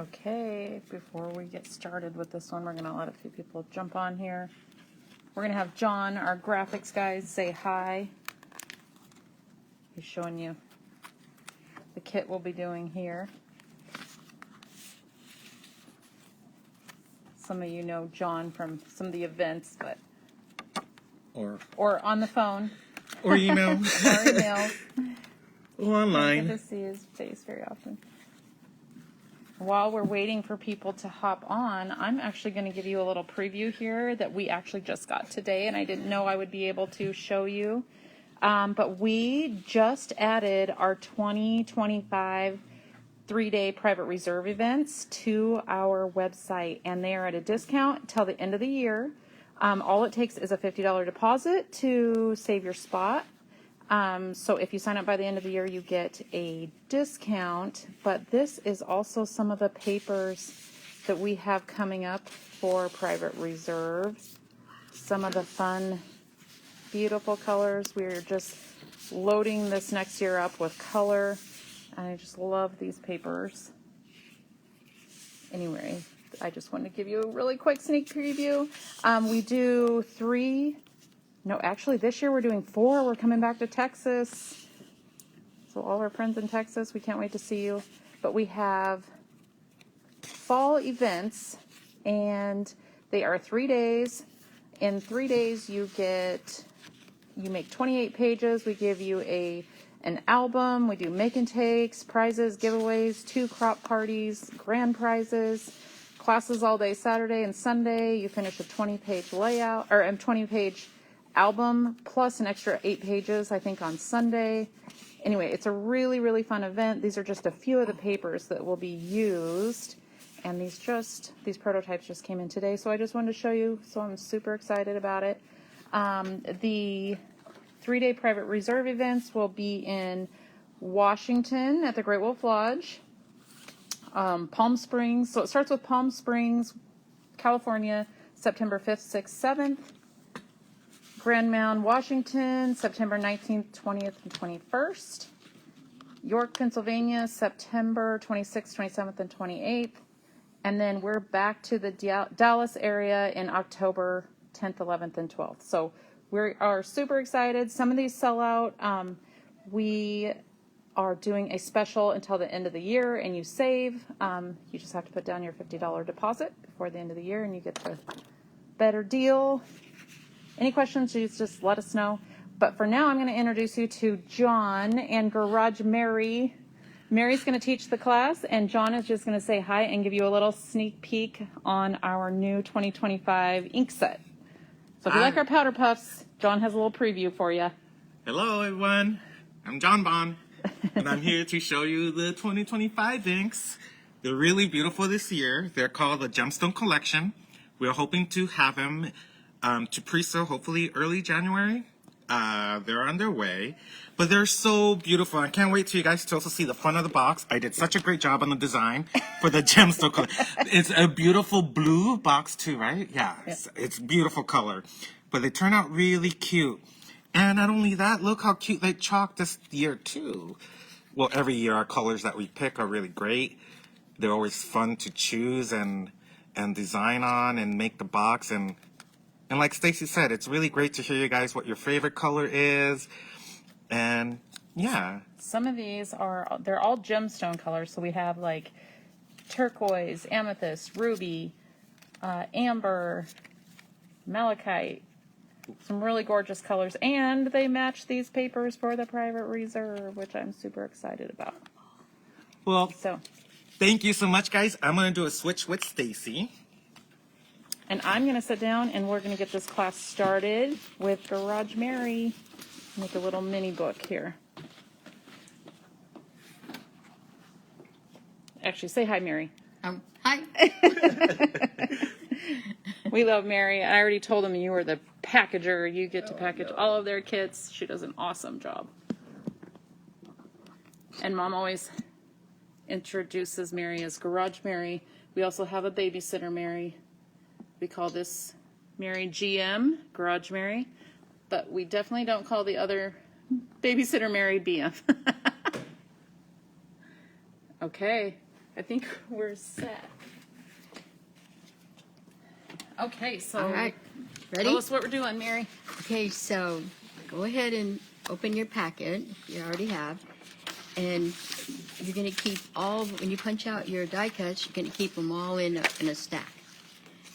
Okay, before we get started with this one, we're going to let a few people jump on here. We're going to have John, our graphics guy, say hi. He's showing you the kit we'll be doing here. Some of you know John from some of the events, but or on the phone. Or email. Or emails. Or online. I don't get to see his face very often. While we're waiting for people to hop on, I'm actually going to give you a little preview here that we actually just got today, and I didn't know I would be able to show you. But we just added our 2025 3-day private reserve events to our website, and they are at a discount till the end of the year. All it takes is a $50 deposit to save your spot. So if you sign up by the end of the year, you get a discount, but this is also some of the papers that we have coming up for private reserve. Some of the fun, beautiful colors. We're just loading this next year up with color. I just love these papers. Anyway, I just wanted to give you a really quick sneak preview. We do 3. No, actually, this year we're doing 4. We're coming back to Texas. So all our friends in Texas, we can't wait to see you. But we have fall events, and they are 3 days. In 3 days, you make 28 pages. We give you an album. We do make and takes, prizes, giveaways, 2 crop parties, grand prizes, classes all day Saturday and Sunday. You finish a 20-page layout, or a 20-page album plus an extra 8 pages, I think, on Sunday. Anyway, it's a really, really fun event. These are just a few of the papers that will be used, and these prototypes just came in today, so I just wanted to show you, so I'm super excited about it. The 3-day private reserve events will be in Washington at the Great Wolf Lodge, Palm Springs, so it starts with Palm Springs, California, September 5th, 6th, 7th. Grand Mound, Washington, September 19th, 20th, and 21st. York, Pennsylvania, September 26th, 27th, and 28th. And then we're back to the Dallas area in October 10th, 11th, and 12th. So we are super excited. Some of these sell out. We are doing a special until the end of the year, and you save. You just have to put down your $50 deposit before the end of the year, and you get the better deal. Any questions, just let us know. But for now, I'm going to introduce you to John and Garage Mary. Mary's going to teach the class, and John is just going to say hi and give you a little sneak peek on our new 2025 ink set. So if you like our powder puffs, John has a little preview for you. Hello, everyone. I'm John Bond, and I'm here to show you the 2025 inks. They're really beautiful this year. They're called the Gemstone Collection. We're hoping to have them to pre-sale hopefully early January. They're on their way, but they're so beautiful. I can't wait till you guys to also see the front of the box. I did such a great job on the design for the Gemstone color. It's a beautiful blue box too, right? Yeah, it's beautiful color, but they turn out really cute. And not only that, look how cute they chalked this year too. Well, every year our colors that we pick are really great. They're always fun to choose and design on and make the box. And like Stacy said, it's really great to hear you guys what your favorite color is. And yeah. Some of these they're all gemstone colors. So we have like turquoise, amethyst, ruby, amber, malachite, some really gorgeous colors. And they match these papers for the private reserve, which I'm super excited about. Well, thank you so much, guys. I'm going to do a switch with Stacy. And I'm going to sit down, and we're going to get this class started with Garage Mary. Make a little mini book here. Actually, say hi, Mary. Hi. We love Mary. I already told them you were the packager. You get to package all of their kits. She does an awesome job. And Mom always introduces Mary as Garage Mary. We also have a babysitter Mary. We call this Mary GM, Garage Mary, but we definitely don't call the other babysitter Mary BM. Okay, I think we're set. Okay, so All right. Ready? tell us what we're doing, Mary. Okay, so go ahead and open your packet. You already have. And you're going to keep all, when you punch out your die cuts, you're going to keep them all in a stack.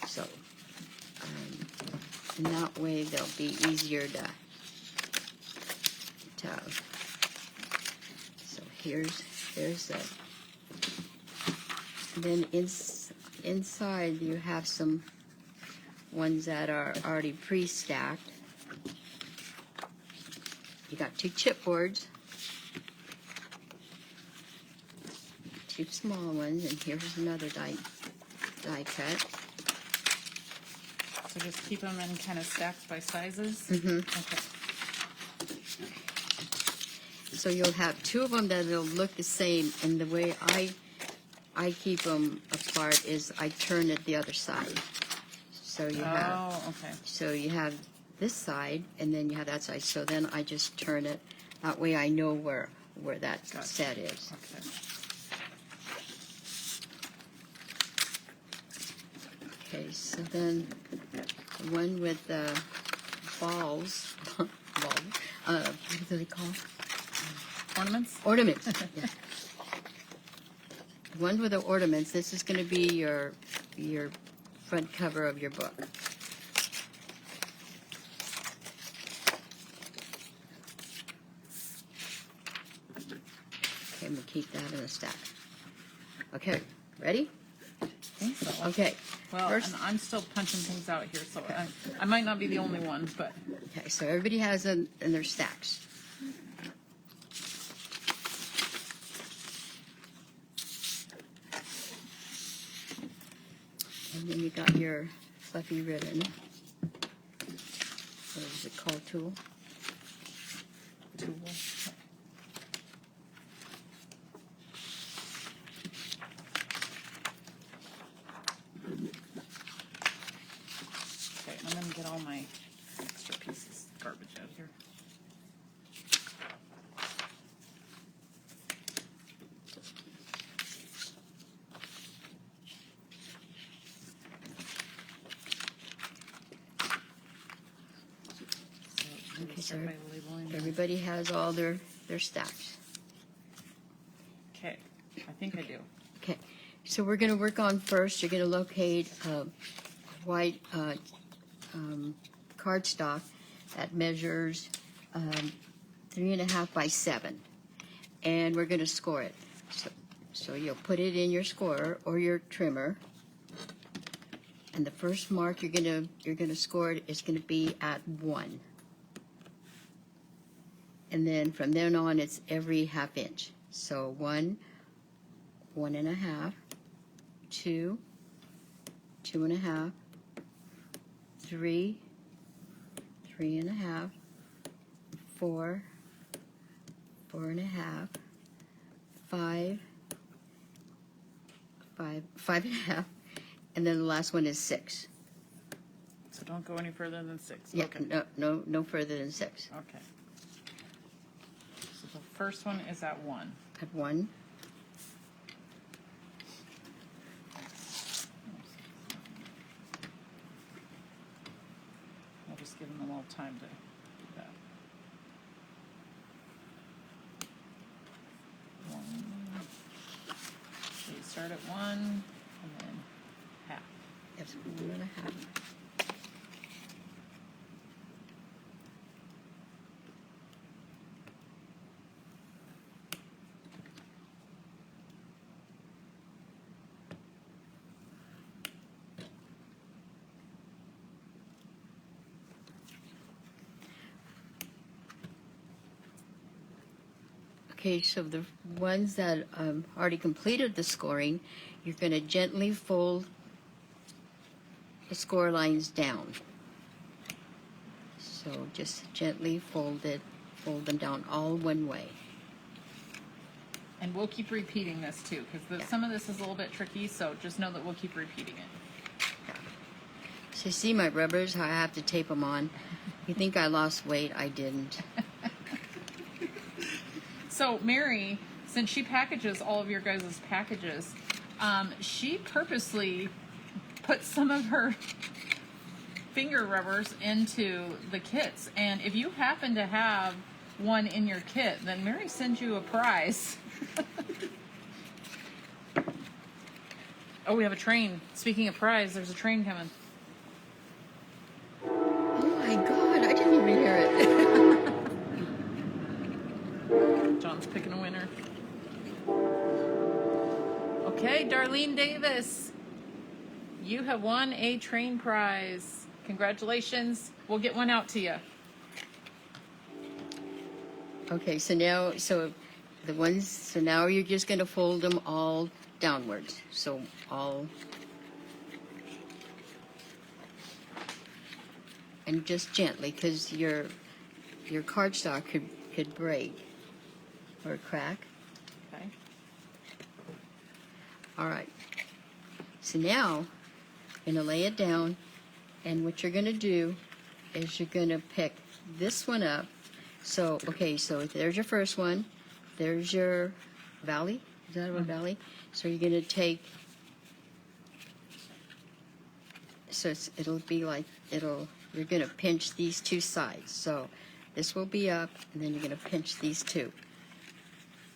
So, and that way they'll be easier to. So there's the. Then inside you have some ones that are already pre-stacked. You got 2 chipboards, 2 small ones, and here's another die cut. So just keep them in kind of stacked by sizes. Mm-hmm. Okay. So you'll have 2 of them that'll look the same, and the way I keep them apart is I turn it the other side. So you have. Oh, okay. So you have this side, and then you have that side. So then I just turn it. That way I know where that Gotcha. set is. Okay. Okay, so then the one with the balls, what do they call? Ornaments? Ornaments. Yeah. The one with the ornaments, this is going to be your front cover of your book. Okay, we'll keep that in a stack. Okay, ready? I think so. Okay. Well, First, and I'm still punching things out here, so I might not be the only one, but okay, so everybody has in their stacks. And then you got your fluffy ribbon. What is it called? Tool? tool. Okay, I'm gonna get all my extra pieces of garbage out here. Okay, Start so by labeling. everybody has all their stacks. Okay, I think I do. Okay, so we're going to work on first, you're going to locate white cardstock that measures 3.5 by 7. And we're going to score it. So you'll put it in your scorer or your trimmer. And the first mark you're gonna score it is going to be at 1. And then from then on, it's every half inch. So 1, 1.5, 2, 2.5, 3, 3.5, 4, 4.5, 5, 5.5, and then the last one is 6. So don't go any further than 6. Yeah, Okay. no further than 6. Okay. So the first one is at 1. At 1. I'll just give them a little time to do that. 1. So you start at 1 and then half. Yes, 1.5. Okay, so the ones that already completed the scoring, you're going to gently fold the score lines down. So just gently fold them down all one way. And we'll keep repeating this too, because some of this is a little bit tricky, so just know that we'll keep repeating it. So you see my rubbers, how I have to tape them on? You think I lost weight? I didn't. So Mary, since she packages all of your guys' packages, She purposely put some of her finger rubbers into the kits, and if you happen to have one in your kit, then Mary sends you a prize. Oh, we have a train. Speaking of prize, there's a train coming. Oh my God, I didn't even hear it. John's picking a winner. Okay, Darlene Davis, you have won a train prize. Congratulations. We'll get one out to you. Okay, so now, so now you're just going to fold them all downwards. So all, and just gently, because your cardstock could break or crack. Okay. All right. So now, you're going to lay it down, and what you're going to do is you're going to pick this one up. So, okay, so there's your first one. There's your valley. Is that a valley? So you're going to take, so it'll be like, you're going to pinch these two sides. So this will be up, and then you're going to pinch these two.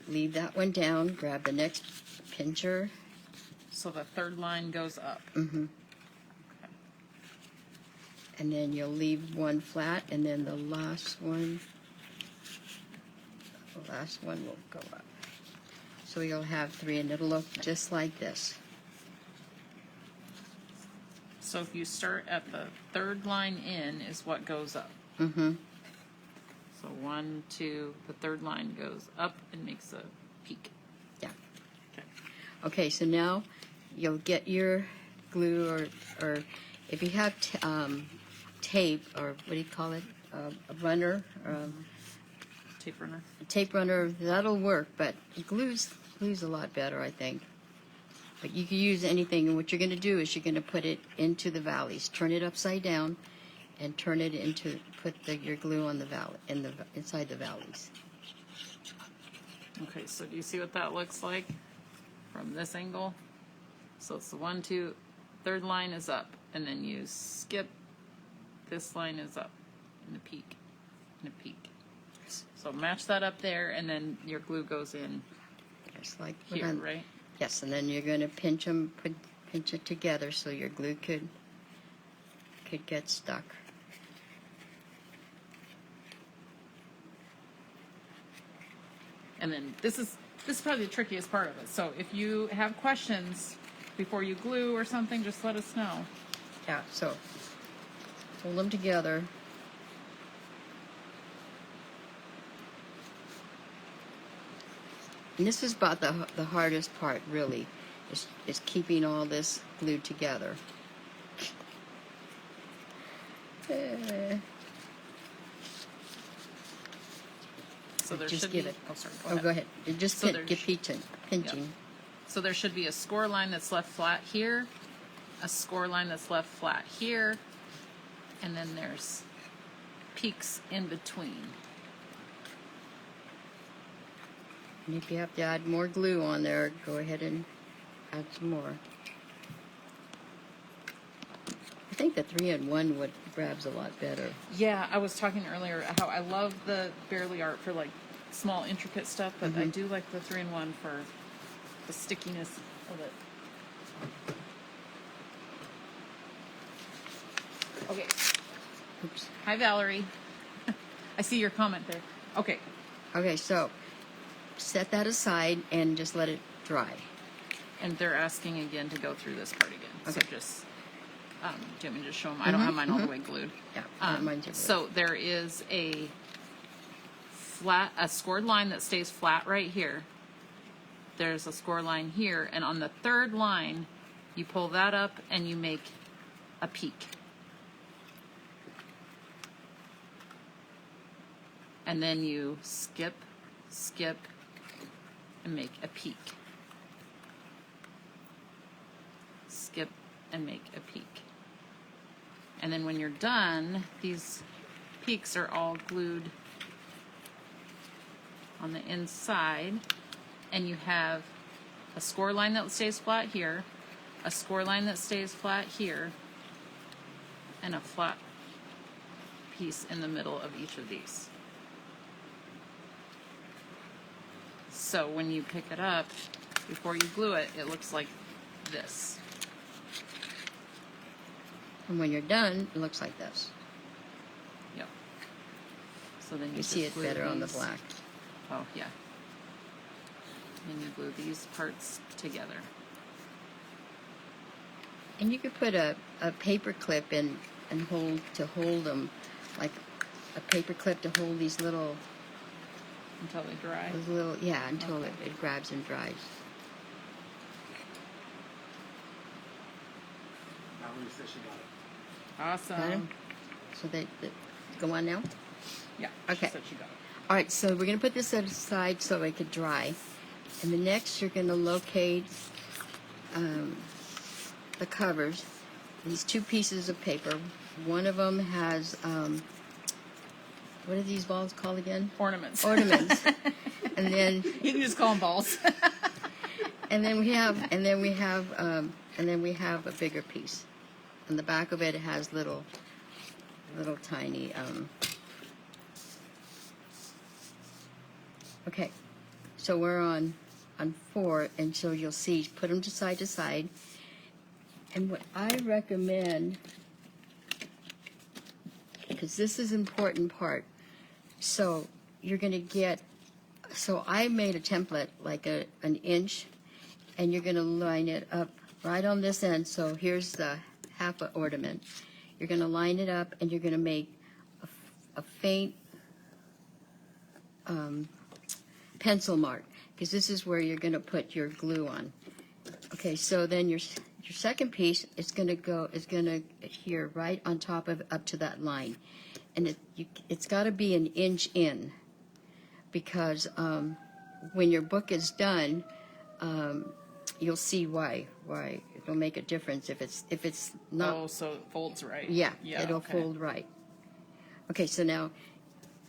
Leave that one down, grab the next pincher. So the third line goes up. Mm-hmm. Okay. And then you'll leave one flat, and then the last one will go up. So you'll have three, and it'll look just like this. So if you start at the third line in is what goes up. Mm-hmm. So 1, 2, the third line goes up and makes a peak. Yeah. Okay. Okay, so now you'll get your glue, or if you have tape, or what do you call it, a runner, Tape runner. a tape runner, that'll work, but glue's a lot better, I think. But you can use anything, and what you're going to do is you're going to put it into the valleys. Turn it upside down, and turn it into, put your glue on the valley, inside the valleys. Okay, so do you see what that looks like from this angle? So it's the 1, 2, third line is up, and then you skip. This line is up, and a peak, and a peak. So match that up there, and then your glue goes in Just like what here, I'm- right? Yes, and then you're going to pinch them, pinch it together so your glue could get stuck. And then this is probably the trickiest part of it. So if you have questions before you glue or something, just let us know. Yeah, so hold them together. And this is about the hardest part, really, is keeping all this glued together. So there Just should give be. it. Oh, sorry. Oh, go ahead. You just So get there's- pinching. So there should be a score line that's left flat here, a score line that's left flat here, and then there's peaks in between. And if you have to add more glue on there, go ahead and add some more. I think the 3-in-1 would grabs a lot better. Yeah, I was talking earlier how I love the Barely Art for like small intricate stuff, but I do like the 3-in-1 for the stickiness of it. Okay. Oops. Hi, Valerie. I see your comment there. Okay. Okay, so set that aside and just let it dry. And they're asking again to go through this part again. So Okay. just, do you want me to just show them? I don't have mine all the way glued. Yeah, mine's over So there is a scored line that stays flat right here. There's a score line here, and on the third line, you pull that up and you make a peak. And then you skip, and make a peak. Skip and make a peak. And then when you're done, these peaks are all glued on the inside, and you have a score line that stays flat here, a score line that stays flat here, and a flat piece in the middle of each of these. So when you pick it up, before you glue it, it looks like this. And when you're done, it looks like this. Yep. So then You see just it glue better on the these. black. Oh, yeah. And you glue these parts together. And you could put a paper clip in and hold them, like a paper clip to hold these little, Until they dry. yeah, until Okay. it grabs and dries. Valerie says she got it. Awesome. Got 'em? So they go on now? Yeah. Okay. She said she got it. All right, so we're going to put this aside so it could dry. And the next, you're going to locate the covers. These two pieces of paper. One of them has, what are these balls called again? Ornaments. Ornaments. And then You can just call them balls. we have a bigger piece. On the back of it, it has little tiny. Okay, so we're on 4, and so you'll see. Put them to side. And what I recommend, because this is an important part, so you're going to get. So I made a template like an inch, and you're going to line it up right on this end. So here's the half a ornament. You're going to line it up, and you're going to make a faint pencil mark, because this is where you're going to put your glue on. Okay, so then your second piece is going to adhere right on top of up to that line, and it's got to be an inch in, because when your book is done, you'll see why it'll make a difference if it's not. Oh, so it folds right. Yeah, Yeah. it'll Okay. fold right. Okay, so now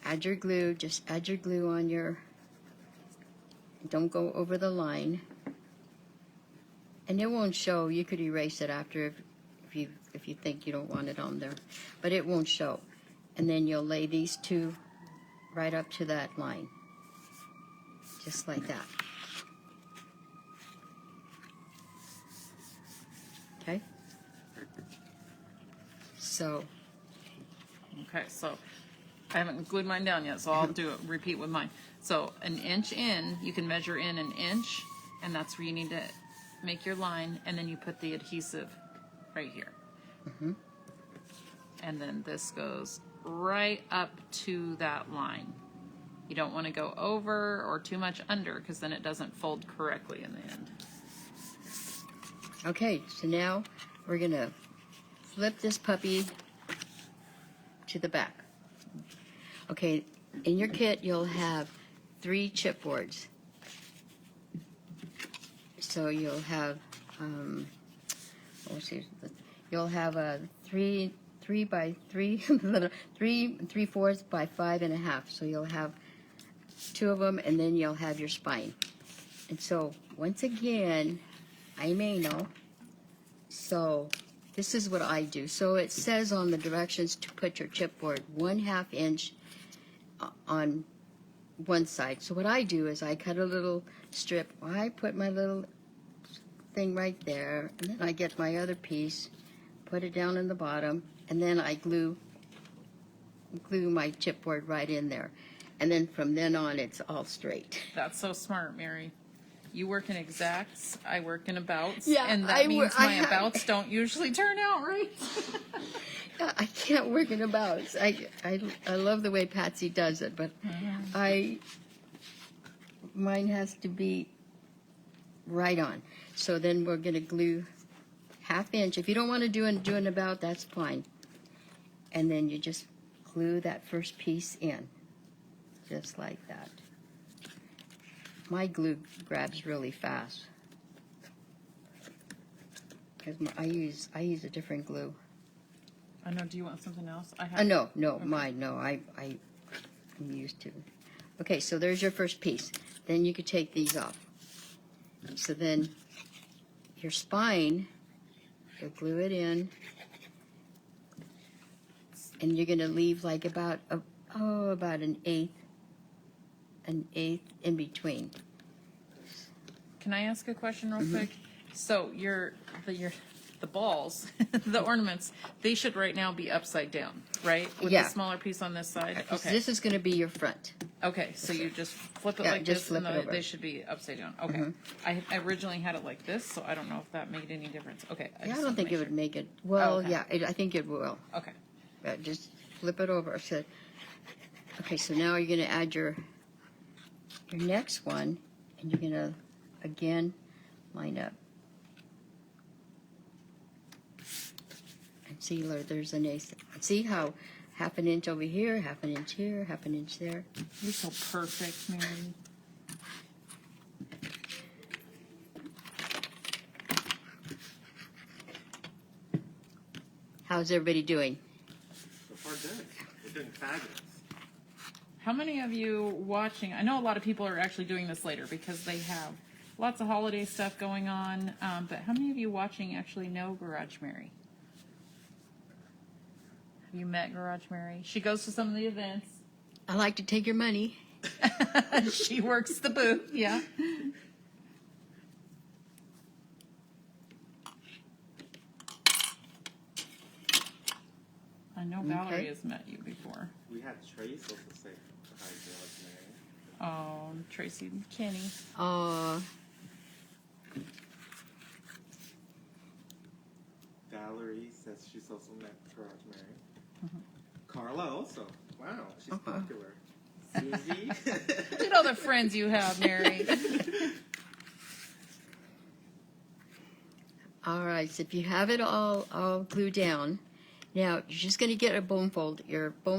add your glue. Just add your glue on your. Don't go over the line. And it won't show. You could erase it after if you think you don't want it on there, but it won't show. And then you'll lay these two right up to that line, just like that. Okay. So. Okay, so I haven't glued mine down yet, so I'll repeat with mine. So an inch in, you can measure in an inch, and that's where you need to make your line, and then you put the adhesive right here. Mm-hmm. And then this goes right up to that line. You don't want to go over or too much under, because then it doesn't fold correctly in the end. Okay, so now we're going to flip this puppy to the back. Okay, in your kit you'll have 3 chipboards. So you'll have, you'll have a 3 by 3, 3/4 by 5.5. So you'll have 2 of them, and then you'll have your spine. And so once again, I may know. So this is what I do. So it says on the directions to put your chipboard 1/2 inch on one side. So what I do is I cut a little strip. I put my little thing right there, and then I get my other piece, put it down in the bottom, and then I glue my chipboard right in there. And then from then on, it's all straight. That's so smart, Mary. You work in exacts, I work in abouts, Yeah, and that means I my have- abouts don't usually turn out right. I can't work in abouts. I love the way Patsy does it, but mine has to be right on. So then we're going to glue 1/2 inch. If you don't want to do an about, that's fine. And then you just glue that first piece in, just like that. My glue grabs really fast because I use a different glue. I know. Do you want something else? I have. No, Okay. mine, no, I'm used to. Okay, so there's your first piece. Then you could take these off. So then your spine, you'll glue it in, and you're going to leave like about an eighth in between. Can I ask a question real quick? So the balls, the ornaments, they should right now be upside down, right? With Yeah. the smaller piece on this side. Okay. This is going to be your front. Okay, so you just flip it Yeah, like just this, and flip it over. they should be upside down. Okay. I originally had it like this, so I don't know if that made any difference. Okay. Yeah, I just don't wanted to think it make would make it. Well, okay. yeah, I think it will. sure. Okay. Just flip it over. So, okay, so now you're going to add your next one, and you're going to again line up. And see, there's an ace. See how half an inch over here, half an inch here, half an inch there. You're so perfect, Mary. How's everybody doing? So far, good. You're doing fabulous. How many of you watching? I know a lot of people are actually doing this later because they have lots of holiday stuff going on. But how many of you watching actually know Garage Mary? Have you met Garage Mary? She goes to some of the events. I like to take your money. She works the booth. Yeah. I know Valerie Okay. has met you before. We had Trace also say hi, Garage Mary. Oh, Tracy Kenny. Valerie says she's also met Garage Mary. Carla also. Wow, she's popular. Susie. Look at all the friends you have, Mary. All right, so if you have it all glued down, now you're just going to get your bone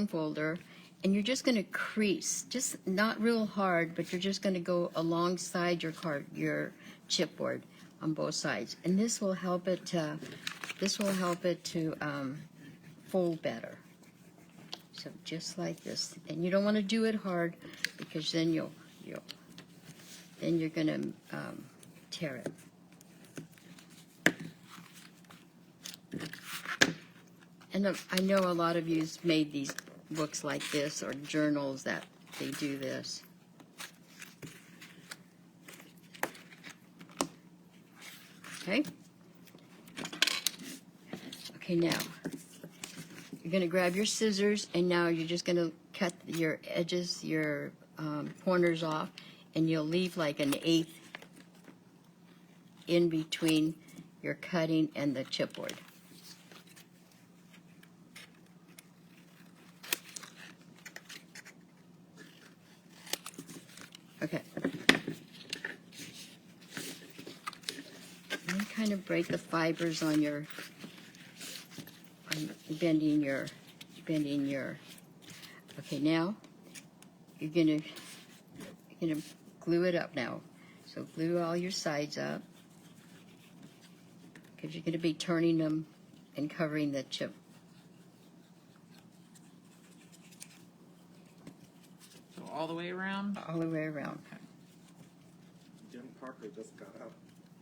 folder, and you're just going to crease, just not real hard, but you're just going to go alongside your chipboard on both sides, and this will help it to fold better. So just like this, and you don't want to do it hard because then you're going to tear it. And I know a lot of you's made these books like this or journals that they do this. Okay? Okay, now you're going to grab your scissors, and now you're just going to cut your edges, your corners off, and you'll leave like an eighth in between your cutting and the chipboard. Okay. And kind of break the fibers on your, bending your. Okay, now you're gonna glue it up now. So glue all your sides up because you're gonna be turning them and covering the chip. So all the way around. All the way around. Jim Parker just got up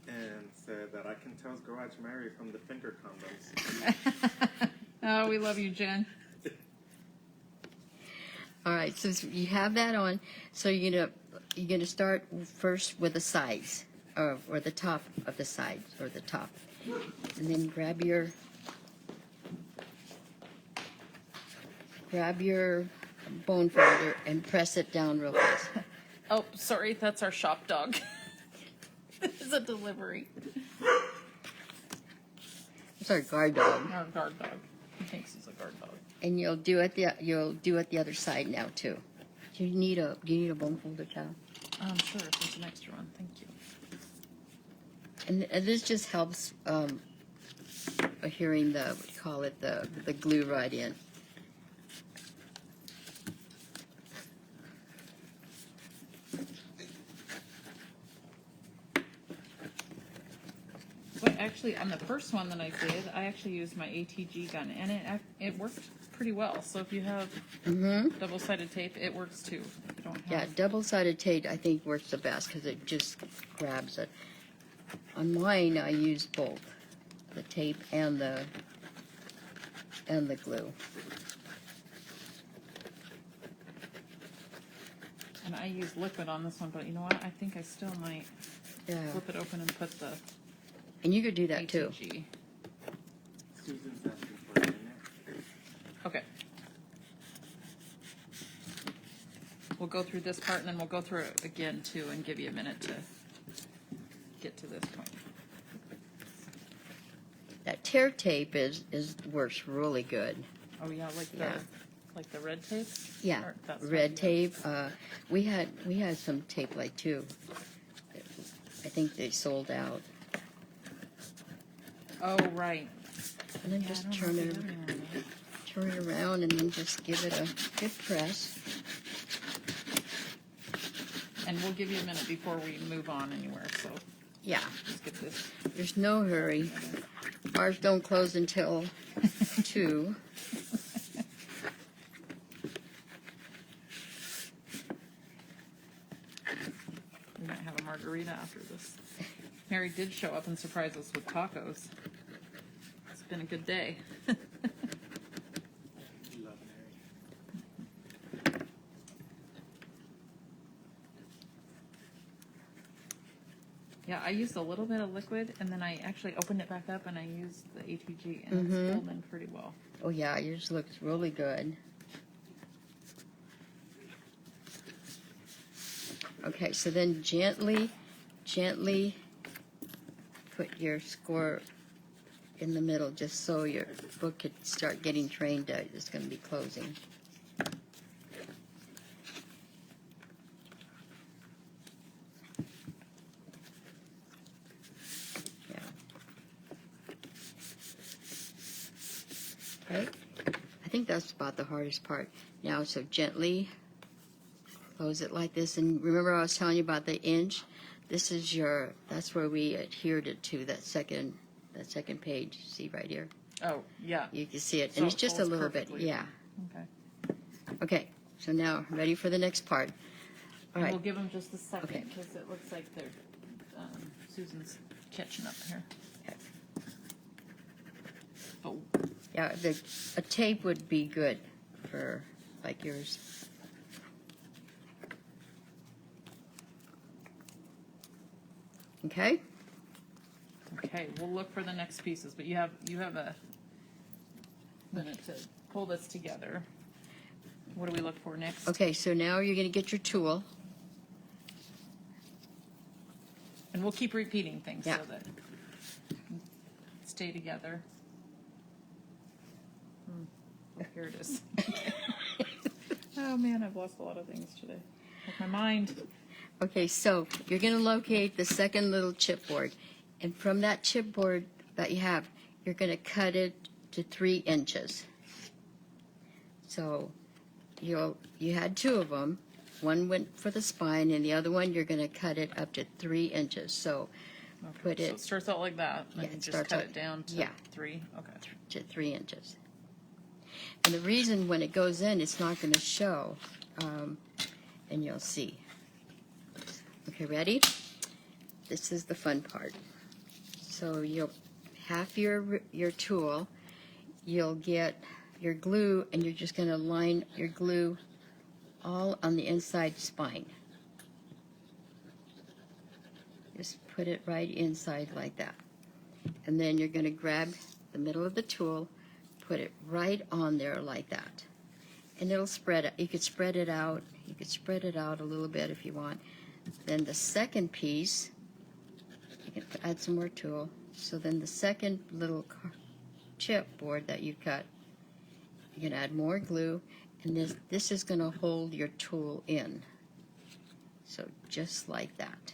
and said that I can tell Garage Mary from the finger condoms. Oh, we love you, Jen. All right, so you have that on. So you're gonna start first with the sides, or the top of the sides, or the top, and then grab your bone folder and press it down real fast. Oh, sorry, that's our shop dog. This is a delivery. It's our guard dog. Our guard dog. He thinks he's a guard dog. And you'll do it the other side now too. Do you need a bone folder towel? Sure, if there's an extra one. Thank you. And this just helps hearing the the glue right in. But actually, on the first one that I did, I actually used my ATG gun, and it worked pretty well. So if you have double-sided tape, it works too. If you don't Yeah, double-sided tape I think works the best because it just grabs it. On mine, I use both the tape and the glue. And I use liquid on this one, but you know what? I think I still might Yeah, flip it open and put the and you could do that too. ATG. Susan's asking for a minute. Okay. We'll go through this part and then we'll go through it again too and give you a minute to get to this point. That tear tape works really good. Oh yeah, like Yeah. the red tape? Yeah, Or that's red what you tape. We had some tape like too. I think they sold out. have. Oh right. And then Yeah, I just don't know turn if it we have any on there. turn it around and then just give it a good press. And we'll give you a minute before we move on anywhere, so Yeah, just get this. there's no hurry. Ours don't close until 2. We might have a margarita after this. Mary did show up and surprise us with tacos. It's been a good day. Love Mary. Yeah, I used a little bit of liquid and then I actually opened it back up and I used the ATG and it's filled in pretty well. Oh yeah, yours looks really good. Okay, so then gently put your score in the middle just so your book could start getting trained that it's going to be closing. Yeah. Okay. I think that's about the hardest part. Now, so gently close it like this. And remember I was telling you about the inch? This is that's where we adhered it to, that second page. See right here? Oh, yeah. You can see it. So And it's it just a folds little bit. perfectly. Yeah. Okay. Okay. So now, ready for the next part. All And right. we'll give them just a second Okay. because it looks like they're, Susan's catching up here. Okay. But Yeah, a tape would be good for like yours. Okay? okay, we'll look for the next pieces, but you have a minute to pull this together. What do we look for next? Okay, so now you're going to get your tool. And we'll keep repeating things Yeah. so that stay together. Oh, here it is. Oh man, I've lost a lot of things today. Like my mind. Okay, so you're going to locate the second little chipboard. And from that chipboard that you have, you're going to cut it to 3 inches. So you had 2 of them. One went for the spine, and the other one you're going to cut it up to 3 inches. So put So it it starts out like that, and Yeah, you it just starts cut out- it down to yeah. 3. Okay. to 3 inches. And the reason when it goes in, it's not going to show, and you'll see. Okay, ready? This is the fun part. So you'll have your tool, you'll get your glue, and you're just going to line your glue all on the inside spine. Just put it right inside like that. And then you're going to grab the middle of the tool, put it right on there like that. And it'll spread it. You could spread it out. You could spread it out a little bit if you want. Then the second piece, you can add some more tool. So then the second little chipboard that you cut, you can add more glue, and this is going to hold your tool in. So just like that.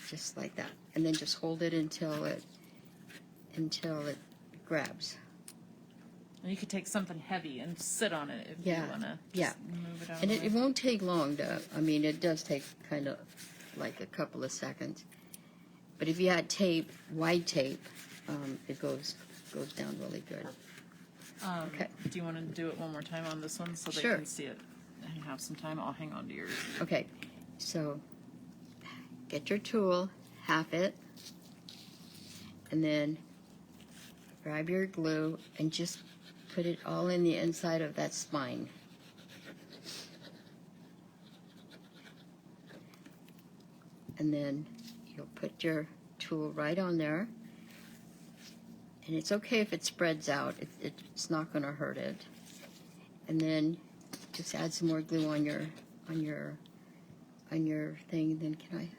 Just like that. And then just hold it until it grabs. And you could take something heavy and sit on it if Yeah, you want to yeah. move it out. And of the it way. won't take long to, I mean, it does take kind of like a couple of seconds. But if you had tape, wide tape, it goes down really good. Okay. Do you want to do it one more time on this one so they Sure. can see it? I have some time. I'll hang on to yours. Okay, so get your tool, half it, and then grab your glue and just put it all in the inside of that spine. And then you'll put your tool right on there. And it's okay if it spreads out. It's not going to hurt it. And then just add some more glue on your thing. Then can I?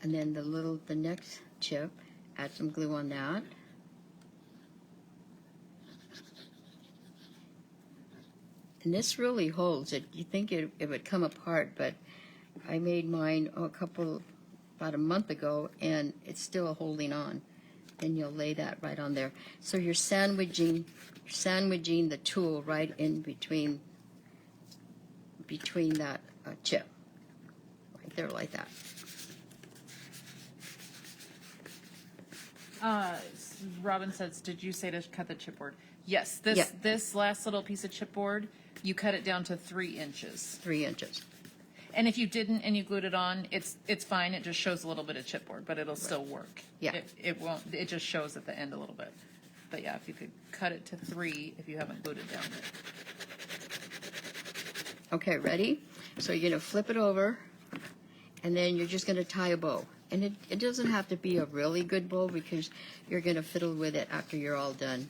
And then the next chip, add some glue on that. And this really holds it. You think it would come apart, but I made mine about a month ago, and it's still holding on. Then you'll lay that right on there. So you're sandwiching the tool right in between that chip, right there like that. Robin says, did you say to cut the chipboard? Yes. Yeah. This last little piece of chipboard, you cut it down to 3 inches. 3 inches. And if you didn't and you glued it on, it's fine. It just shows a little bit of chipboard, but it'll still work. Yeah. It won't. It just shows at the end a little bit. But yeah, if you could cut it to 3, if you haven't glued it down yet. Okay, ready? So you're gonna flip it over, and then you're just gonna tie a bow. And it doesn't have to be a really good bow because you're gonna fiddle with it after you're all done.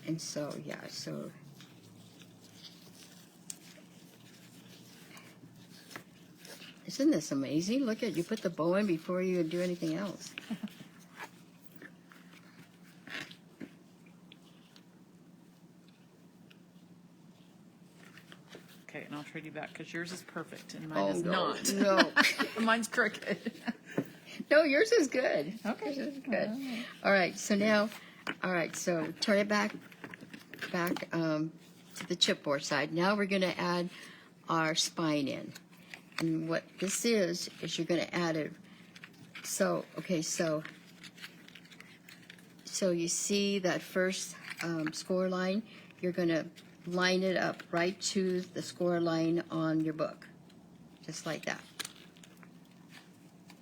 And so, yeah, so. Isn't this amazing? Look at, you put the bow in before you do anything else. Okay, and I'll trade you back because yours is perfect and mine is no, not. No. Mine's crooked. No, yours is good. Okay. Yours is good. All right, so now, so turn it back to the chipboard side. Now we're going to add our spine in. And what this is you're going to add it. So, okay, so you see that first score line? You're going to line it up right to the score line on your book, just like that.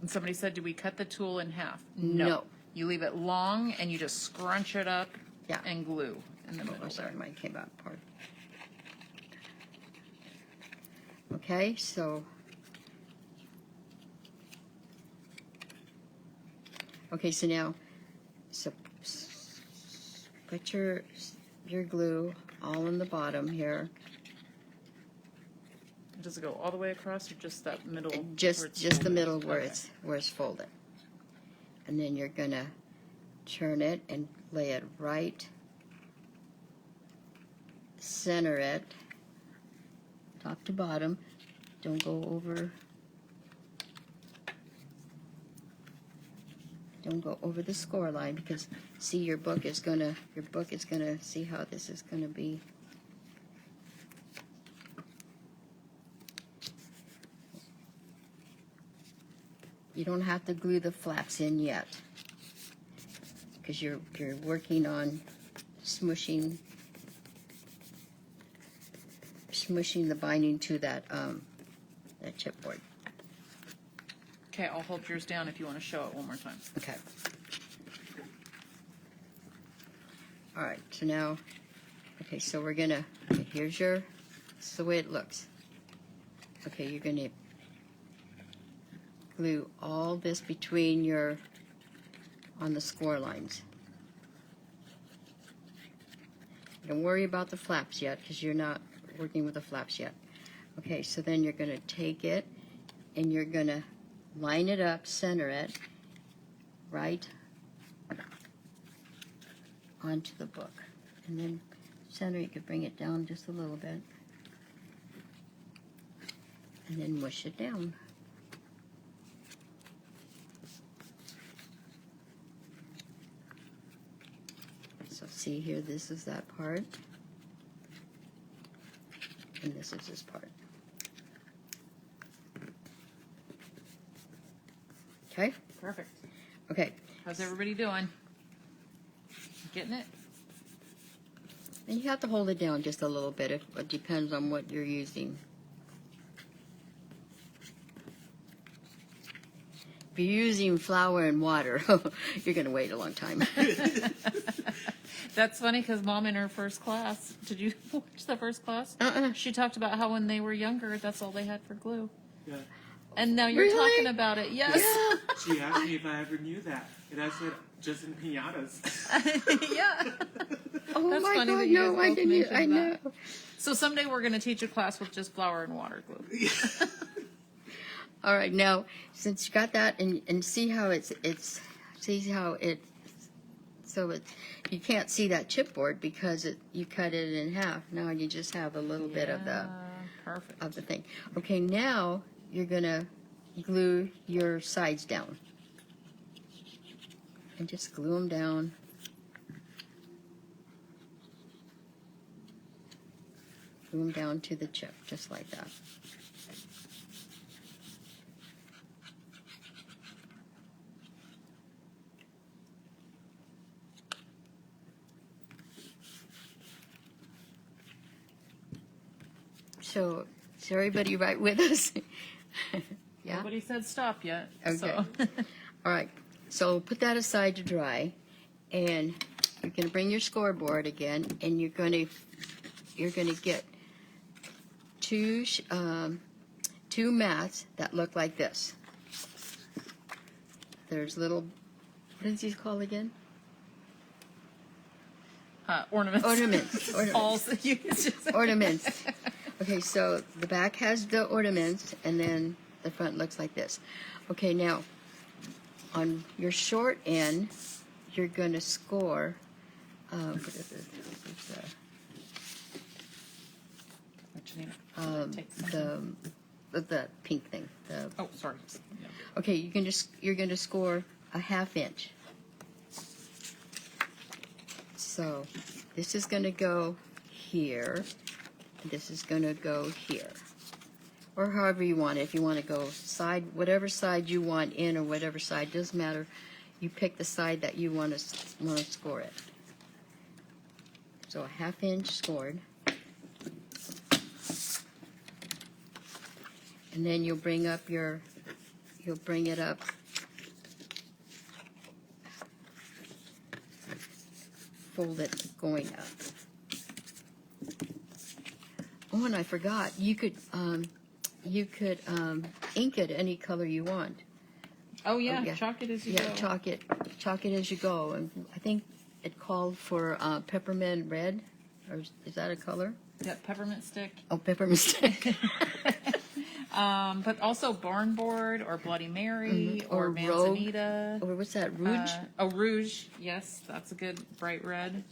And somebody said, do we cut the tool in half? No. You leave it long and you just scrunch it up Yeah. and glue in the middle Oh, sorry, there. mine came out apart. Okay, so. Okay, so now, put your glue all in the bottom here. Does it go all the way across or just that middle? where Just it's the folded? middle where Okay. it's folded. And then you're gonna turn it and lay it right, center it, top to bottom. Don't go over. Don't go over the score line because see your book is gonna see how this is gonna be. You don't have to glue the flaps in yet because you're working on smushing the binding to that chipboard. Okay, I'll hold yours down if you want to show it one more time. Okay. All right, so now, okay, so we're gonna, okay, this is the way it looks. Okay, you're gonna glue all this between on the score lines. Don't worry about the flaps yet because you're not working with the flaps yet. Okay, so then you're gonna take it and you're gonna line it up, center it, right onto the book. And then center, you could bring it down just a little bit. And then mush it down. So see here, this is that part. And this is this part. Okay? Perfect. Okay. How's everybody doing? Getting it? And you have to hold it down just a little bit. It depends on what you're using. If you're using flour and water, you're going to wait a long time. That's funny because Mom in her first class, did you watch the first class? She talked about how when they were younger, that's all they had for glue. Yeah. And now you're Really? talking about it. Yes. Yeah. She asked me if I ever knew that. And I said, just in piñatas. Yeah. Oh That's my funny God, that you no, guys I both didn't. I mentioned know. that. So someday we're going to teach a class with just flour and water glue. All right, now since you got that, and see how see how it, so it, you can't see that chipboard because you cut it in half. Now you just have a little bit of the Perfect. thing. Okay, now you're gonna glue your sides down, and just glue them down. Glue them down to the chip, just like that. So, is everybody right with us? Yeah? Nobody said stop yet. Okay. So. All right. So put that aside to dry, and you're going to bring your scoreboard again, and you're going to get two mats that look like this. There's little, what is these called again? Ornaments. Ornaments. Ornaments. Ornaments. Okay, so the back has the ornaments, and then the front looks like this. Okay, now on your short end, you're going to score. The pink thing. Oh, sorry. Okay, you're going to score a 1/2 inch. So this is going to go here. This is going to go here, or however you want it. If you want to go side, whatever side you want in, or whatever side, doesn't matter. You pick the side that you want to score it. So a 1/2 inch scored, and then you'll bring it up. Fold it going up. Oh, and I forgot. You could ink it any color you want. Oh yeah, Oh, yeah. chalk it as you Yeah, go. chalk it as you go. And I think it called for peppermint red, or is that a color? Yeah, peppermint stick. Oh, peppermint stick. But also barn board or Bloody Mary or Or manzanita. Or what's that? Rouge. Rouge. Yes, that's a good bright red.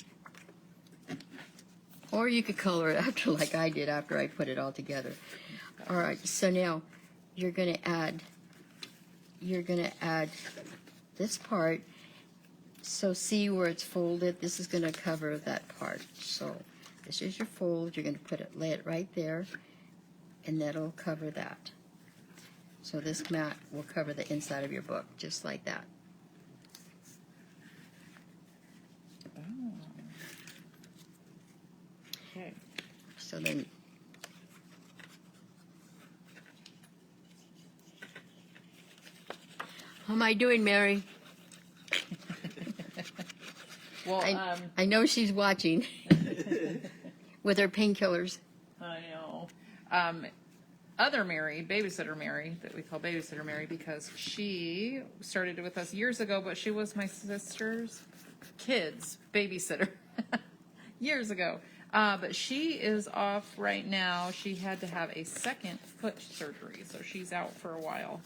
Or you could color it after, like I did after I put it all together. All right. So now you're gonna add this part. So see where it's folded. This is gonna cover that part. So this is your fold. You're gonna lay it right there, and that'll cover that. So this mat will cover the inside of your book, just like that. Okay. So then, how am I doing, Mary? Well, I know she's watching with her painkillers. I know. Other Mary, Babysitter Mary, that we call Babysitter Mary because she started with us years ago, but she was my sister's kid's babysitter years ago. But she is off right now. She had to have a second foot surgery, so she's out for a while.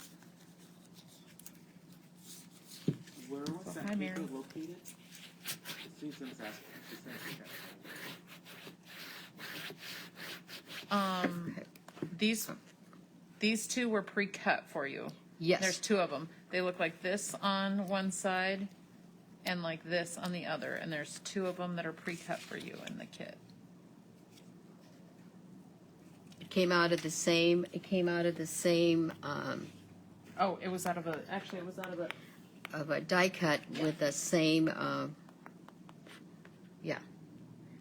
Where was that Hi, Mary. paper located? Susan's asking. She said she got it. These two were pre-cut for you. Yes. There's two of them. They look like this on one side and like this on the other. And there's two of them that are pre-cut for you in the kit. It came out of the same. Oh, it was out of a Of a die cut with the same. Yeah.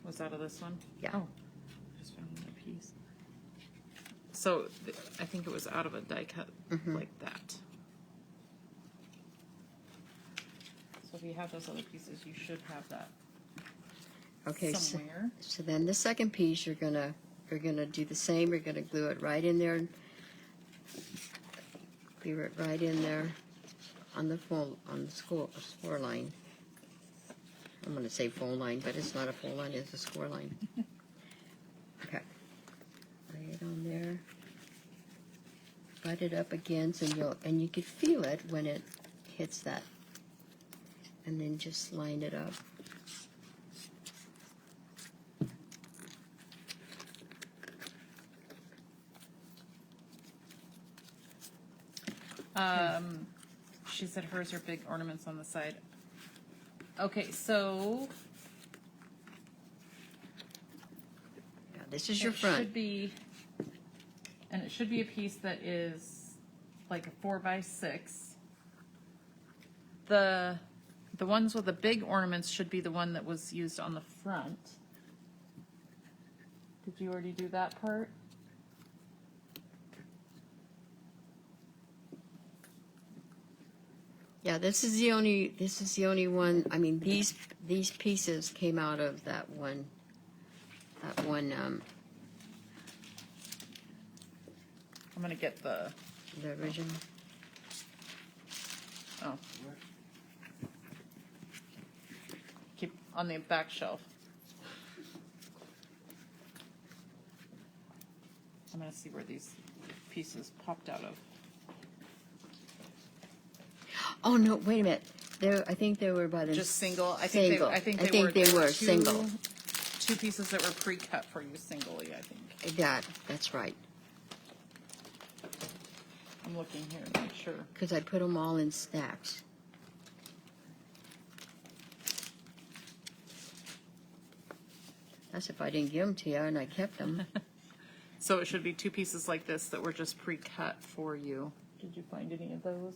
Was out of this one? Yeah. Oh, just found another piece. So I think it was out of a die cut like that. So if you have those other pieces, you should have that Okay, so, somewhere. so then the second piece, you're gonna do the same. You're gonna glue it right in there. Glue it right in there on the score line. I'm gonna say full line, but it's not a full line. It's a score line. Okay. Lay it on there. Butt it up against, and you can feel it when it hits that. And then just line it up. She said hers are big ornaments on the side. Okay, so Yeah, this is your it front. should be, and it should be a piece that is like a 4x6. The ones with the big ornaments should be the one that was used on the front. Did you already do that part? Yeah, this is the only one. I mean, these pieces came out of that one. I'm gonna get the original. oh. Keep on the back shelf. I'm gonna see where these pieces popped out of. Oh no! Wait a minute. I think they were about Just single. I single. think they were single. Two pieces that were pre-cut for you singly. I think. That's right. I'm looking here to make sure. Because I put them all in stacks. That's if I didn't give them to you and I kept them. So it should be two pieces like this that were just pre-cut for you. Did you find any of those?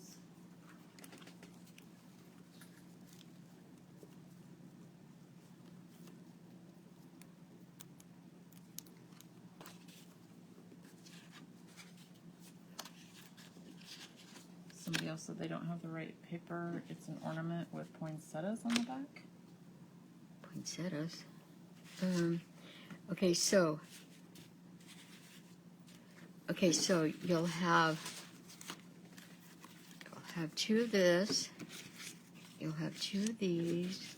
Somebody else said they don't have the right paper. It's an ornament with poinsettias on the back. Poinsettias. Okay, so you'll have two of this. You'll have two of these.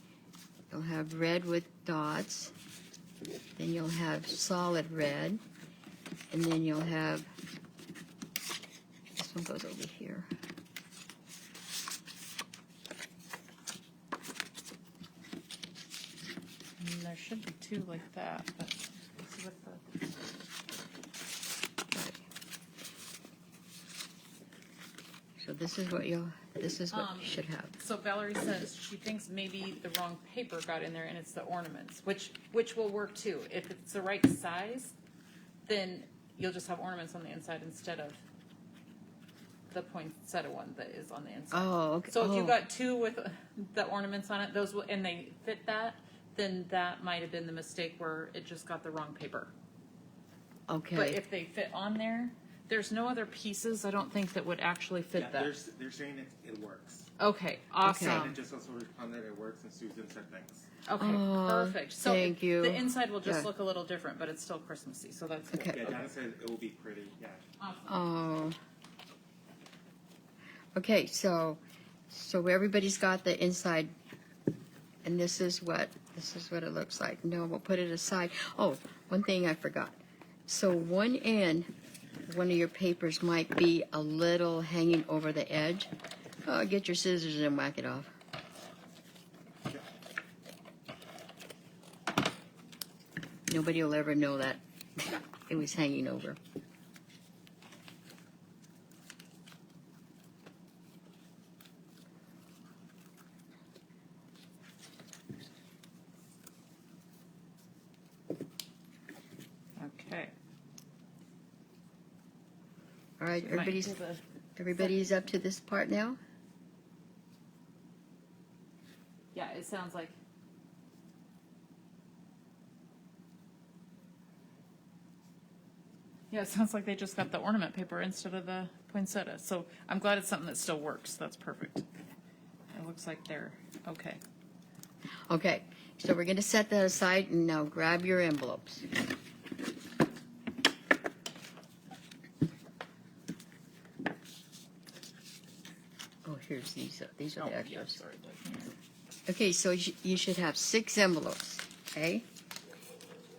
You'll have red with dots. Then you'll have solid red, and then you'll have this one goes over here. And there should be two like that, but let's see what the. Right. So this is what you should have. So Valerie says she thinks maybe the wrong paper got in there and it's the ornaments, which will work too. If it's the right size, then you'll just have ornaments on the inside instead of the poinsettia one that is on the inside. Oh, okay. So if you got two with the ornaments on it, and they fit that, then that might have been the mistake where it just got the wrong paper. Okay. But if they fit on there, there's no other pieces I don't think that would actually fit Yeah, that. they're saying it works. Okay, awesome. And it just also responded it works, and Susan said thanks. Okay, Oh, perfect. So thank you. the inside will just Yeah. look a little different, but it's still Christmassy, so that's good. Okay. Yeah, Donna said it will be pretty. Yeah. Awesome. Oh. Okay, so everybody's got the inside, and this is what it looks like. No, we'll put it aside. Oh, one thing I forgot. So one end, one of your papers might be a little hanging over the edge. Oh, get your scissors and whack it off. Nobody will ever know that it was hanging over. Okay. All right, We might everybody's do the- everybody's up to this part now? Yeah, it sounds like. Yeah, it sounds like they just got the ornament paper instead of the poinsettia. So I'm glad it's something that still works. That's perfect. It looks like they're okay. Okay, so we're going to set that aside and now grab your envelopes. Oh, here's these. These are the Yeah, extras. sorry. Okay, so you should have 6 envelopes, okay?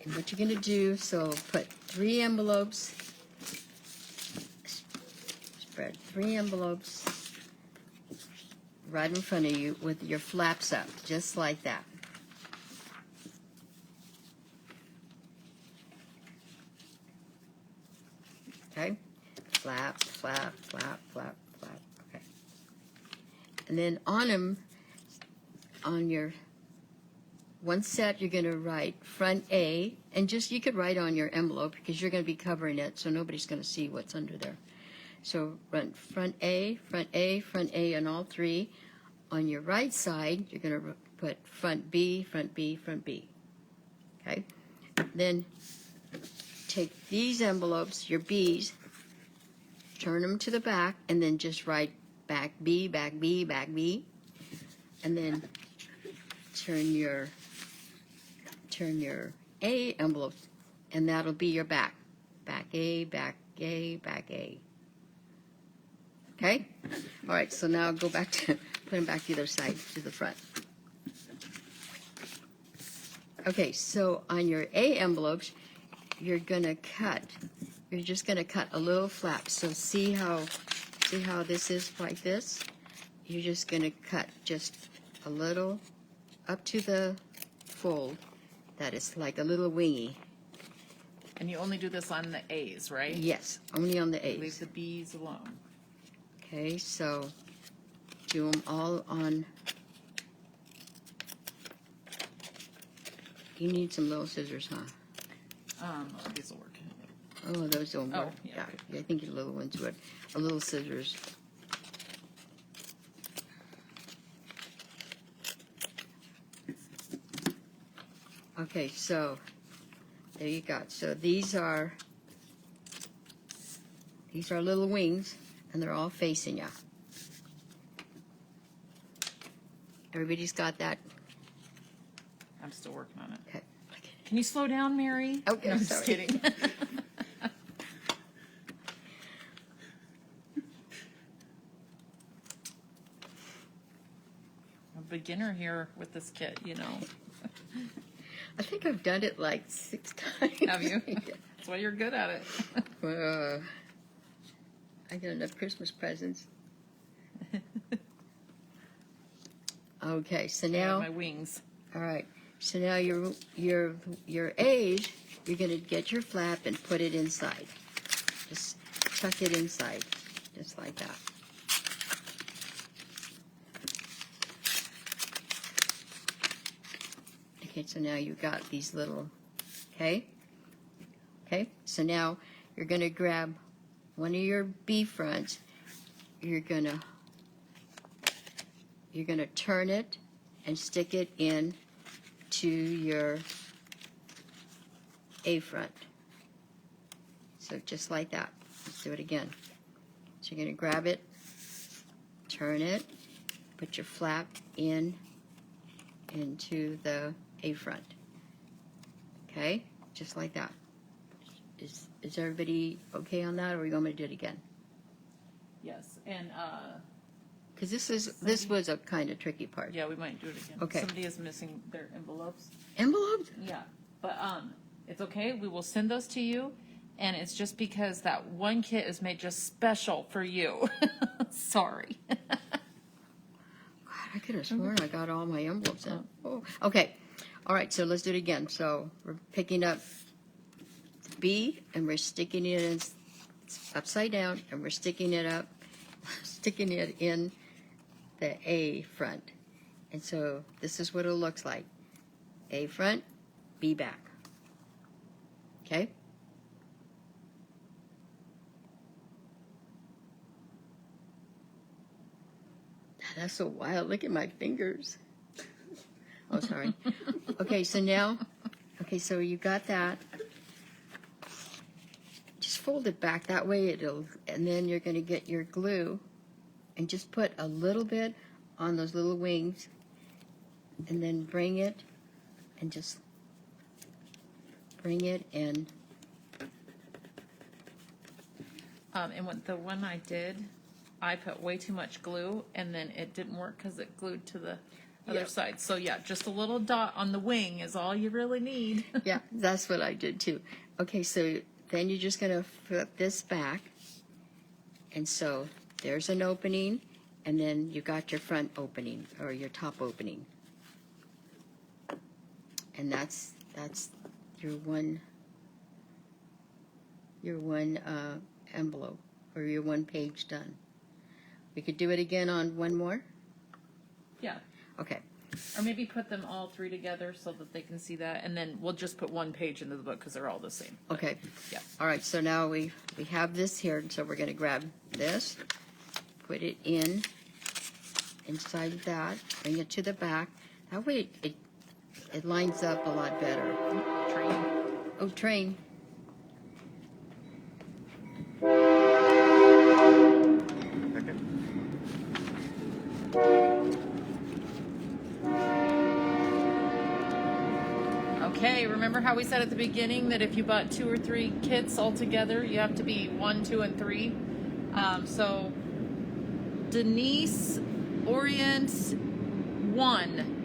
And what you're going to do, so put 3 envelopes, spread 3 envelopes right in front of you with your flaps up, just like that. Okay? Flap, flap, flap, flap, flap. Okay. And then on them, on your one set, you're going to write front A, and just you could write on your envelope because you're going to be covering it, so nobody's going to see what's under there. So run front A, front A, front A on all 3. On your right side, you're going to put front B, front B, front B. Okay? Then take these envelopes, your B's, turn them to the back, and then just write back B, back B, back B. And then turn your A envelope, and that'll be your back. Back A, back A, back A. Okay? All right, so now go back to, put them back to the other side, to the front. Okay, so on your A envelopes, you're gonna cut, you're just gonna cut a little flap. So see how this is like this? You're just gonna cut just a little up to the fold that is like a little wingy. And you only do this on the A's, right? Yes, only on the Leave A's. the B's alone. Okay, so do them all on. You need some little scissors, huh? These will work. Oh, those don't Oh, work. yeah, I think your little ones would. A little scissors. Okay, so there you go. So these are little wings, and they're all facing you. Everybody's got that. I'm still working on it. Okay. Can you slow down, Mary? Okay, No, I'm sorry. just kidding. I'm a beginner here with this kit, you know. I think I've done it like 6 times. Have you? That's why you're good at it. I got enough Christmas presents. Okay, so now, My wings. all right. So now your A's, you're gonna get your flap and put it inside. Just tuck it inside, just like that. Okay, so now you've got these little, okay? Okay, so now you're gonna grab one of your B fronts, you're gonna turn it and stick it in to your A front. So just like that. Let's do it again. So you're going to grab it, turn it, put your flap into the A front. Okay? Just like that. Is everybody okay on that, or you want me to do it again? Yes, and Because this was a kind of tricky part. yeah, we might do it again. Okay. Somebody is missing their envelopes. Envelopes? Yeah, but it's okay. We will send those to you, and it's just because that one kit is made just special for you. Sorry. God, I could have sworn I got all my envelopes in. Oh, okay. All right, so let's do it again. So we're picking up B, and we're sticking it in upside down, and we're sticking it up, sticking it in the A front. And so this is what it looks like. A front, B back. Okay? That's so wild. Look at my fingers. Oh, sorry. Okay, so now, okay, so you got that. Just fold it back that way and then you're going to get your glue and just put a little bit on those little wings and then bring it and just bring it in. And the one I did, I put way too much glue, and then it didn't work because it glued to the other side. So yeah, just a little dot on the wing is all you really need. Yeah, that's what I did too. Okay, so then you're just going to flip this back. And so there's an opening, and then you got your front opening or your top opening. And that's your one envelope or your one page done. We could do it again on one more. Yeah. Okay. Or maybe put them all three together so that they can see that, and then we'll just put one page into the book because they're all the same. Okay. Yeah. All right. So now we have this here. So we're going to grab this, put it inside that, bring it to the back. That way it lines up a lot better. Train. Oh, train. Okay, remember how we said at the beginning that if you bought 2 or 3 kits all together, you have to be 1, 2, and 3. So Denise Orient 1.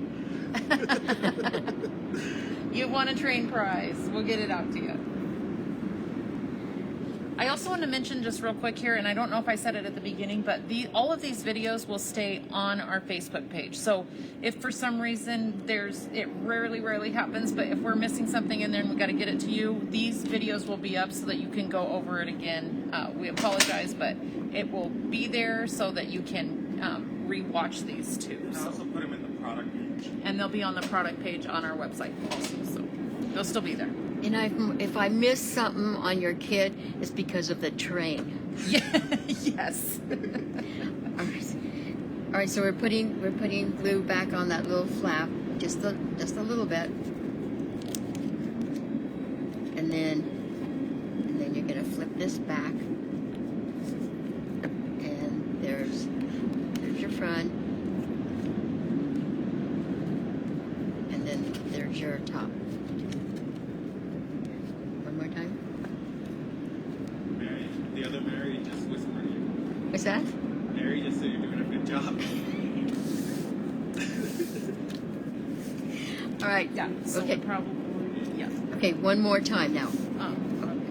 You won a train prize. We'll get it out to you. I also want to mention just real quick here, and I don't know if I said it at the beginning, but all of these videos will stay on our Facebook page. So if for some reason it rarely happens, but if we're missing something in there and we got to get it to you, these videos will be up so that you can go over it again. We apologize, but it will be there so that you can re-watch these too. And I also put them in the product page. And they'll be on the product page on our website also, so they'll still be there. And if I miss something on your kit, it's because of the train. Yeah. Yes. All right. So we're putting glue back on that little flap, just a little bit, and then you're gonna flip this back, and there's your front, and then there's your top. Mary, the other Mary just whispered you. What's that? Mary just said you're doing a good job. All right. Yeah. So Okay. probably. Yeah. Okay. One more time now. Um,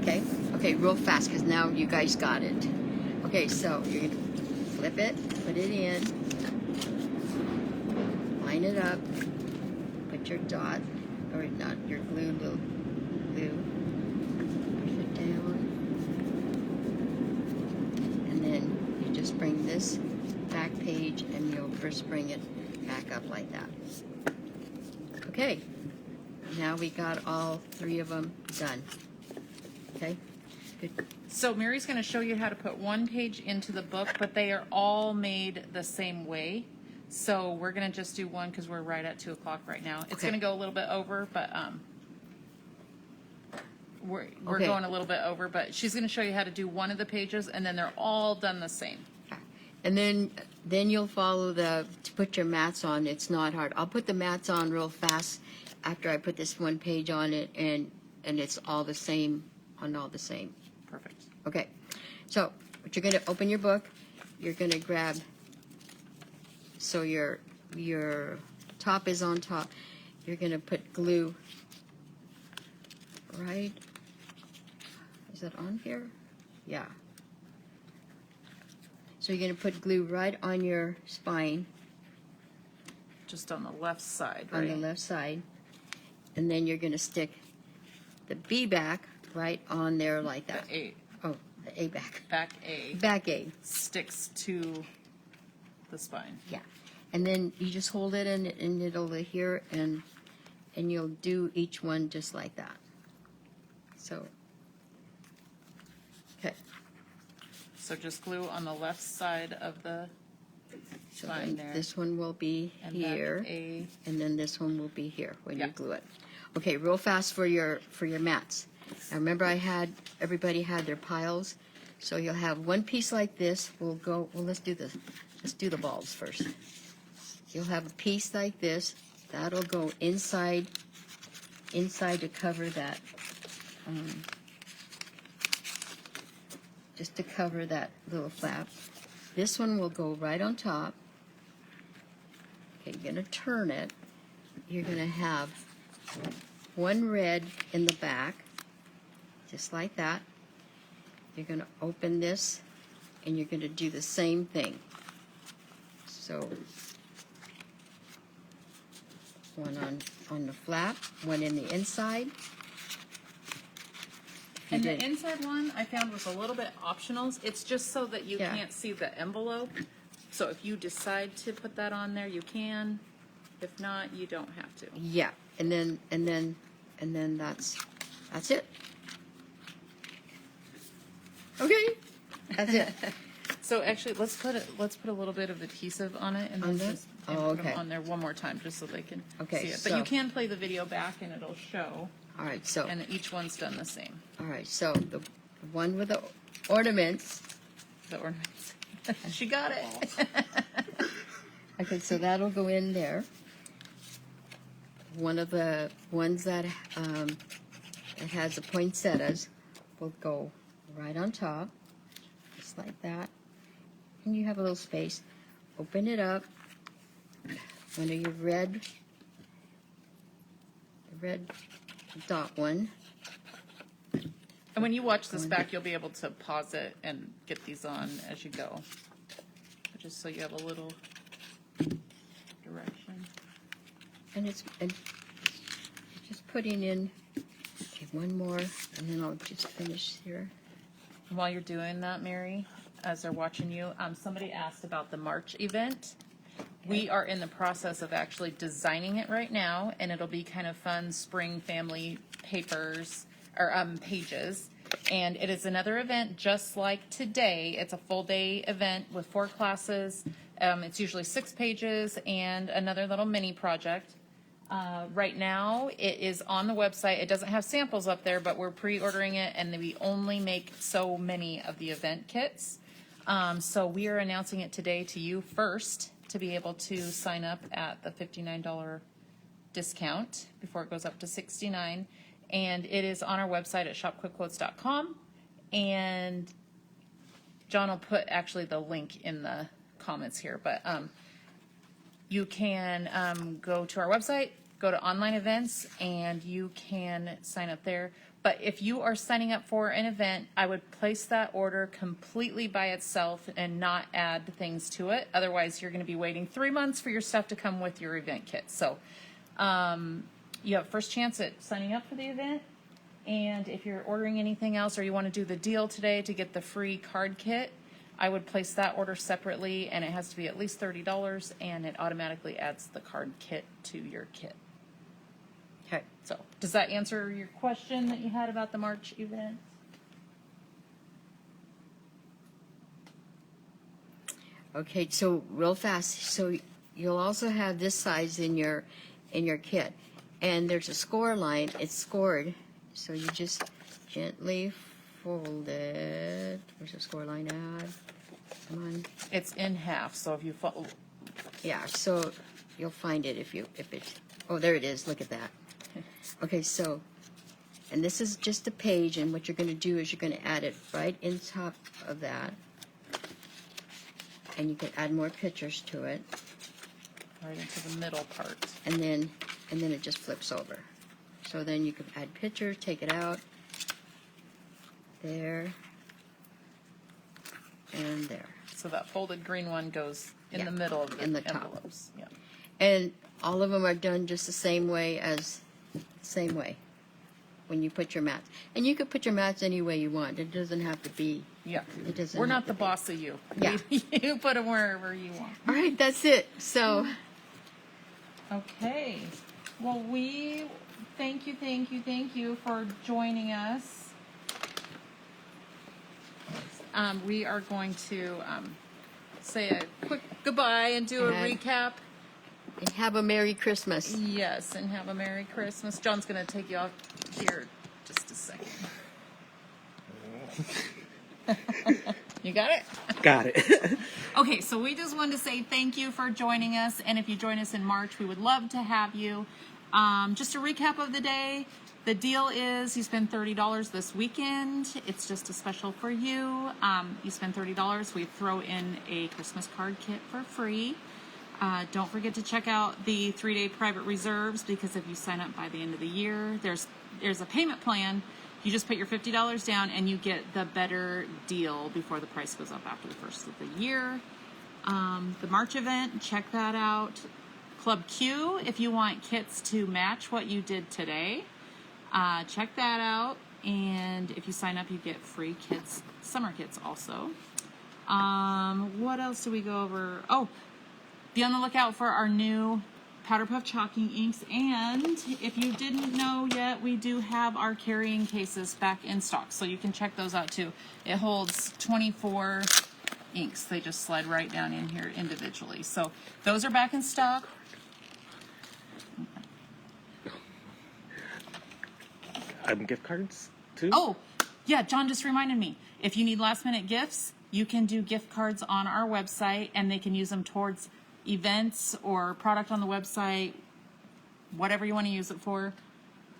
Okay. Okay. Real fast, because now you guys got it. Okay. So you're gonna flip it, put it in, line it up, put your dot, or not your glue, little glue. Push it down, and then you just bring this back page, and you'll first bring it back up like that. Okay. Now we got all 3 of them done. Okay. Good. So Mary's going to show you how to put one page into the book, but they are all made the same way. So we're going to just do one because we're right at 2 o'clock right now. It's Okay. going to go a little bit over, but we're Okay. going a little bit over. But she's going to show you how to do one of the pages, and then they're all done the same. And then you'll follow to put your mats on. It's not hard. I'll put the mats on real fast after I put this one page on it, and it's all the same on all the same. Perfect. Okay. So what you're going to open your book. You're going to grab. So your top is on top. You're going to put glue. Right. Is that on here? Yeah. So you're going to put glue right on your spine, Just on the left side, on right? the left side. And then you're going to stick the B back right on there like that. The A, Oh, the A back. back A Back A. sticks to the spine. Yeah. And then you just hold it and it'll adhere, and you'll do each one just like that. So, okay. So just glue on the left side of the So spine then there. this one will be and here. back A. And then this one will be here when Yeah. you glue it. Okay, real fast for your mats. Now remember everybody had their piles. So you'll have one piece like this. Let's do the balls first. You'll have a piece like this. That'll go inside to cover that, just to cover that little flap. This one will go right on top. Okay, you're gonna turn it. You're gonna have one red in the back, just like that. You're gonna open this, and you're gonna do the same thing. So, one on the flap, one in the inside. And the inside one I found was a little bit optional. It's just so that you Yeah. can't see the envelope. So if you decide to put that on there, you can. If not, you don't have to. Yeah, and then that's it. Okay, that's it. So actually, let's put a little bit of adhesive on it and On then there? just Oh, put okay. them on there one more time, just so they can Okay, see it. But so- you can play the video back and it'll show. All right, so And each one's done the same. the one with the ornaments. The ornaments. She got it. Okay, so that'll go in there. One of the ones that has the poinsettias will go right on top, just like that. And you have a little space. Open it up. One of your red dot one. And when you watch this back, you'll be able to pause it and get these on as you go. Just so you have a little direction. And it's just putting in, okay, one more, and then I'll just finish here. And while you're doing that, Mary, as they're watching you, somebody asked about the March event. We are in the process of actually designing it right now, and it'll be kind of fun spring family papers or pages. And it is another event just like today. It's a full day event with 4 classes. It's usually 6 pages and another little mini project. Right now, it is on the website. It doesn't have samples up there, but we're pre-ordering it, and we only make so many of the event kits. So we are announcing it today to you first to be able to sign up at the $59 discount before it goes up to $69. And it is on our website at shopquickquotes.com. And John will put actually the link in the comments here, but you can go to our website, go to online events, and you can sign up there. But if you are signing up for an event, I would place that order completely by itself and not add things to it. Otherwise, you're going to be waiting 3 months for your stuff to come with your event kit. So you have first chance at signing up for the event. And if you're ordering anything else or you want to do the deal today to get the free card kit, I would place that order separately, and it has to be at least $30, and it automatically adds the card kit to your kit. Okay. So, does that answer your question that you had about the March event? Okay, so real fast. So you'll also have this size in your kit, and there's a score line. It's scored, so you just gently fold it. Where's the score line at? Come on. It's in half, so if you follow, Yeah. So you'll find it if it's. Oh, there it is. Look at that. Okay, so, and this is just a page, and what you're going to do is you're going to add it right in top of that, and you can add more pictures to it, right into the middle part. and then it just flips over. So then you can add pictures, take it out, there, and there. So that folded green one goes in Yeah, the middle of the in the top. envelopes. Yeah. And all of them are done just the same way when you put your mats. And you could put your mats any way you want. It doesn't have to be. Yeah. It doesn't We're have not to the be. boss of you. Yeah. You put them wherever you want. All right, that's it. So, Okay. Well, we thank you for joining us. We are going to say a quick goodbye and do a And- recap. and have a Merry Christmas. Yes, and have a Merry Christmas. John's going to take you off here just a a second. You got it? Got it. Okay, so we just wanted to say thank you for joining us, and if you join us in March, we would love to have you. Just a recap of the day. The deal is you spend $30 this weekend. It's just a special for you. You spend $30. We throw in a Christmas card kit for free. Don't forget to check out the 3-day private reserves, because if you sign up by the end of the year, there's a payment plan. You just put your $50 down and you get the better deal before the price goes up after the first of the year. The March event, check that out. Club Q, if you want kits to match what you did today, check that out. And if you sign up, you get free kits, summer kits also. What else do we go over? Oh, be on the lookout for our new Powder Puff chalking inks. And if you didn't know yet, we do have our carrying cases back in stock, so you can check those out too. It holds 24 inks. They just slide right down in here individually. So those are back in stock. Gift cards too? Oh, yeah, John just reminded me. If you need last minute gifts, you can do gift cards on our website, and they can use them towards events or product on the website, whatever you want to use it for.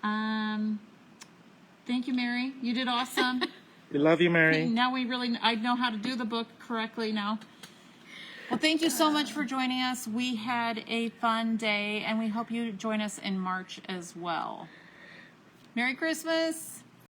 Thank you, Mary. You did awesome. We love you, Mary. Now I know how to do the book correctly now. Well, thank you so much for joining us. We had a fun day, and we hope you join us in March as well. Merry Christmas.